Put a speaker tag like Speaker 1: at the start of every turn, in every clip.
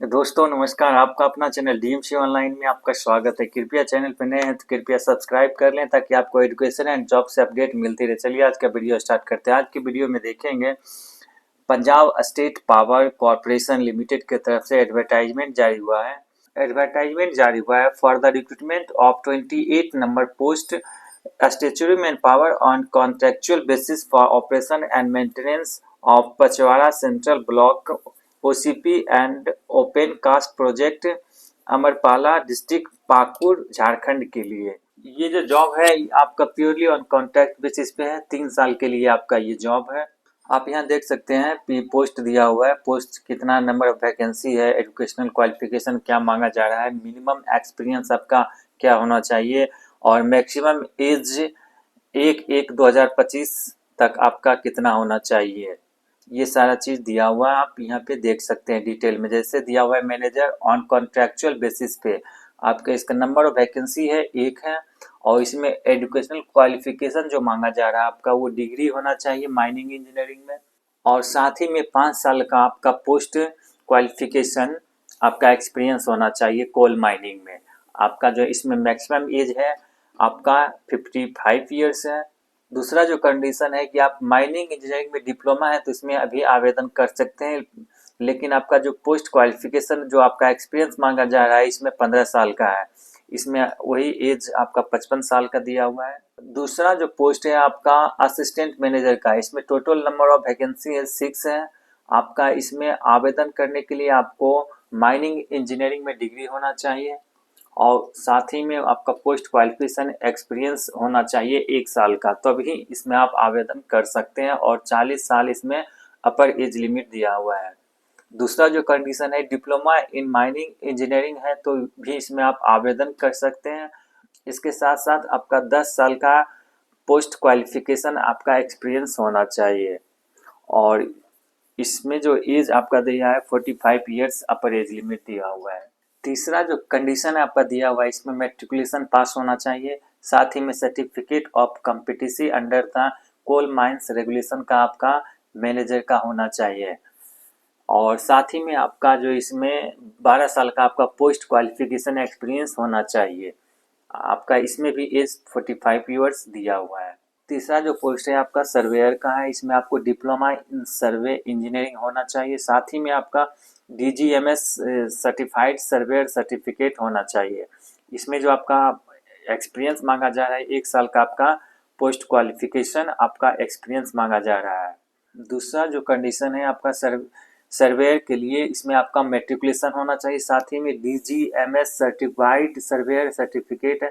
Speaker 1: दोस्तों नमस्कार। आपका अपना चैनल डीएमसी ऑनलाइन में आपका स्वागत है। कृपया चैनल पर नए हैं तो कृपया सब्सक्राइब कर लें ताकि आपको एजुकेशन एंड जॉब से अपडेट मिलती रहे। चलिए आज का वीडियो स्टार्ट करते हैं। आज की वीडियो में देखेंगे Punjab state power corporation limited की तरफ से एडवर्टाइजमेंट जारी हुआ है। एडवर्टाइजमेंट जारी हुआ है for the recruitment of 28 number post statutory man power on contractual basis for operation and maintenance of Pachwara central block OCP and open cast project Amarpala district Pakur Jharkhand के लिए। ये जो जॉब है आपका प्योरली ऑन कॉन्ट्रैक्ट बेसिस पे है। 3 साल के लिए आपका ये जॉब है। आप यहाँ देख सकते हैं पोस्ट दिया हुआ है। पोस्ट कितना नंबर ऑफ वैकेंसी है, एजुकेशनल क्वालिफिकेशन क्या मांगा जा रहा है, मिनिमम एक्सपीरियंस आपका क्या होना चाहिए और मैक्सिमम एज 1/1/2025 तक आपका कितना होना चाहिए। ये सारा चीज़ दिया हुआ है। आप यहाँ पे देख सकते हैं डिटेल में। जैसे दिया हुआ है मैनेजर ऑन कॉन्ट्रेक्चुअल बेसिस पे आपका इसका नंबर ऑफ वैकेंसी है 1 है और इसमें एजुकेशनल क्वालिफिकेशन जो मांगा जा रहा है आपका वो डिग्री होना चाहिए माइनिंग इंजीनियरिंग में और साथ ही में 5 साल का आपका पोस्ट क्वालिफिकेशन आपका एक्सपीरियंस होना चाहिए कोल माइनिंग में। आपका जो इसमें मैक्सिमम एज है आपका 55 ईयर्स है। दूसरा जो कंडीशन है कि आप माइनिंग इंजीनियरिंग में डिप्लोमा है तो इसमें अभी आवेदन कर सकते हैं, लेकिन आपका जो पोस्ट क्वालिफिकेशन जो आपका एक्सपीरियंस मांगा जा रहा है इसमें 15 साल का है। इसमें वही एज आपका 55 साल का दिया हुआ है। दूसरा जो पोस्ट है आपका असिस्टेंट मैनेजर का, इसमें टोटल नंबर ऑफ वैकेंसी है 6 है। आपका इसमें आवेदन करने के लिए आपको माइनिंग इंजीनियरिंग में डिग्री होना चाहिए और साथ ही में आपका पोस्ट क्वालिफिकेशन एक्सपीरियंस होना चाहिए 1 साल का, तभी इसमें आप आवेदन कर सकते हैं और 40 साल इसमें अपर एज लिमिट दिया हुआ है। दूसरा जो कंडीशन है डिप्लोमा इन माइनिंग इंजीनियरिंग है तो भी इसमें आप आवेदन कर सकते हैं। इसके साथ साथ आपका 10 साल का पोस्ट क्वालिफिकेशन आपका एक्सपीरियंस होना चाहिए और इसमें जो एज आपका दिया है 45 ईयर्स अपर एज लिमिट दिया हुआ है। तीसरा जो कंडीशन है आपका दिया हुआ है इसमें मैट्रिकुलेशन पास होना चाहिए, साथ ही में certificate of competency under the coal mines regulation का आपका मैनेजर का होना चाहिए और साथ ही में आपका जो इसमें 12 साल का आपका पोस्ट क्वालिफिकेशन एक्सपीरियंस होना चाहिए। आपका इसमें भी एज 45 ईयर्स दिया हुआ है। तीसरा जो पोस्ट है आपका सर्वेयर का है। इसमें आपको डिप्लोमा इन सर्वे इंजीनियरिंग होना चाहिए, साथ ही में आपका डीजीएमएस सर्टिफाइड सर्वेयर सर्टिफिकेट होना चाहिए। इसमें जो आपका एक्सपीरियंस मांगा जा रहा है 1 साल का आपका पोस्ट क्वालिफिकेशन आपका एक्सपीरियंस मांगा जा रहा है। दूसरा जो कंडीशन है आपका सर्वेयर के लिए इसमें आपका मैट्रिकुलेशन होना चाहिए, साथ ही में डीजीएमएस सर्टिफाइड सर्वेयर सर्टिफिकेट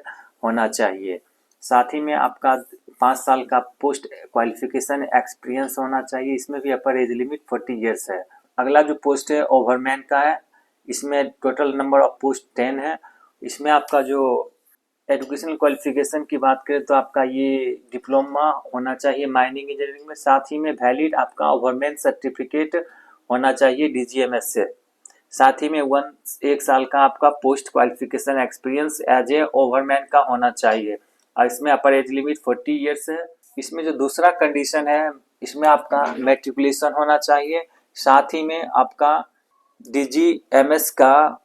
Speaker 1: होना चाहिए। साथ ही में आपका 5 साल का पोस्ट क्वालिफिकेशन एक्सपीरियंस होना चाहिए। इसमें भी अपर एज लिमिट 40 ईयर्स है। अगला जो पोस्ट है ओवरमैन का है। इसमें टोटल नंबर ऑफ पोस्ट 10 है। इसमें आपका जो एजुकेशनल क्वालिफिकेशन की बात करें तो आपका ये डिप्लोमा होना चाहिए माइनिंग इंजीनियरिंग में, साथ ही में वैलिड आपका ओवरमैन सर्टिफिकेट होना चाहिए डीजीएमएस से। साथ ही में 1 साल का आपका post qualification experience as a overman का होना चाहिए और इसमें अपर एज लिमिट 40 ईयर्स है। इसमें जो दूसरा कंडीशन है इसमें आपका मैट्रिकुलेशन होना चाहिए, साथ ही में आपका डीजीएमएस का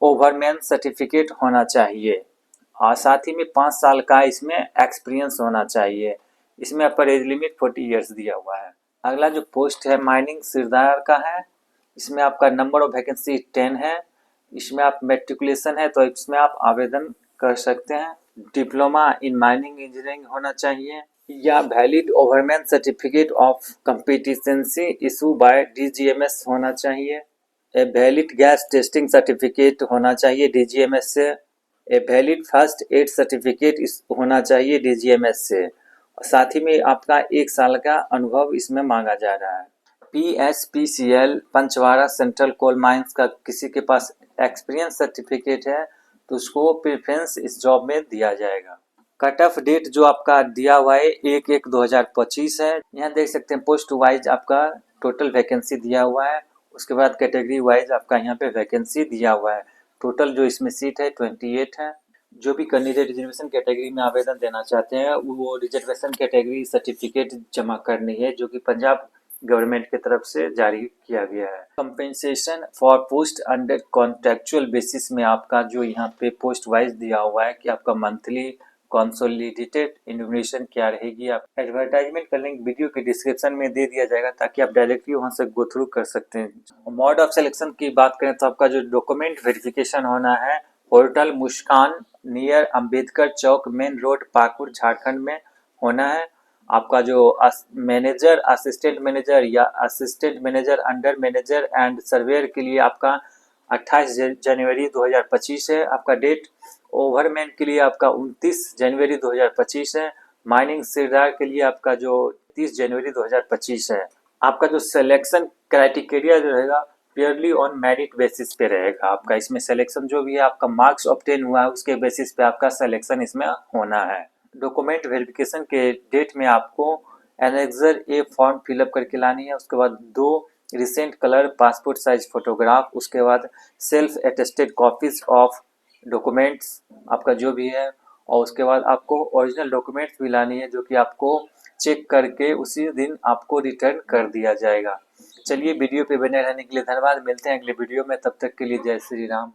Speaker 1: ओवरमैन सर्टिफिकेट होना चाहिए और साथ ही में 5 साल का इसमें एक्सपीरियंस होना चाहिए। इसमें अपर एज लिमिट 40 ईयर्स दिया हुआ है। अगला जो पोस्ट है माइनिंग सिरदार का है। इसमें आपका नंबर ऑफ वैकेंसी 10 है। इसमें आप मैट्रिकुलेशन है तो इसमें आप आवेदन कर सकते हैं। डिप्लोमा इन माइनिंग इंजीनियरिंग होना चाहिए या valid overman certificate of competency issue by DGMS होना चाहिए। A valid gas testing certificate होना चाहिए डीजीएमएस से। A valid first aid certificate होना चाहिए डीजीएमएस से। साथ ही में आपका 1 साल का अनुभव इसमें मांगा जा रहा है। PSPCL Panchwada central coal mines का किसी के पास एक्सपीरियंस सर्टिफिकेट है तो उसको प्रेफरेंस इस जॉब में दिया जाएगा। कट ऑफ डेट जो आपका दिया हुआ है 1/1/2025 है। यहाँ देख सकते हैं पोस्ट वाइज आपका टोटल वैकेंसी दिया हुआ है, उसके बाद कैटेगरी वाइज आपका यहाँ पे वैकेंसी दिया हुआ है। टोटल जो इसमें सीट है 28 है। जो भी कैंडिडेट रिजर्वेशन कैटेगरी में आवेदन देना चाहते हैं वो रिजर्वेशन कैटेगरी सर्टिफिकेट जमा करनी है जो कि पंजाब गवर्नमेंट की तरफ से जारी किया गया है। Compensation for post under contractual basis में आपका जो यहाँ पे पोस्ट वाइज दिया हुआ है कि आपका मंथली कंसोलिडेटेड इन्फॉर्मेशन क्या रहेगी। आप एडवर्टाइजमेंट का लिंक वीडियो के डिस्क्रिप्शन में दे दिया जाएगा ताकि आप डायरेक्टली वहां से गो थ्रू कर सकते हैं। मोड ऑफ सिलेक्शन की बात करें तो आपका जो डॉक्यूमेंट वेरिफिकेशन होना है होटल मुस्कान नियर अंबेडकर चौक मेन रोड पाकुड़ झारखंड में होना है। आपका जो मैनेजर असिस्टेंट मैनेजर या assistant manager under manager and surveyor के लिए आपका 28 जनवरी 2025 है। आपका डेट ओवरमैन के लिए आपका 29 जनवरी 2025 है। माइनिंग सीडर के लिए आपका जो 30 जनवरी 2025 है। आपका जो सिलेक्शन क्राइटेरिया जो रहेगा प्योरली ऑन मेरिट बेसिस पे रहेगा। आपका इसमें सिलेक्शन जो भी है आपका मार्क्स ऑब्टेन हुआ है उसके बेसिस पे आपका सिलेक्शन इसमें होना है। डॉक्यूमेंट वेरिफिकेशन के डेट में आपको एनेक्सर ए फॉर्म फिलअप करके लानी है। उसके बाद 2 recent colour passport size photograph, उसके बाद self attested copies of documents आपका जो भी है, और उसके बाद आपको ओरिजिनल डॉक्यूमेंट्स भी लानी है जो कि आपको चेक करके उसी दिन आपको रिटर्न कर दिया जाएगा। चलिए वीडियो पे बने रहने के लिए धन्यवाद। मिलते हैं अगले वीडियो में, तब तक के लिए जय श्री राम।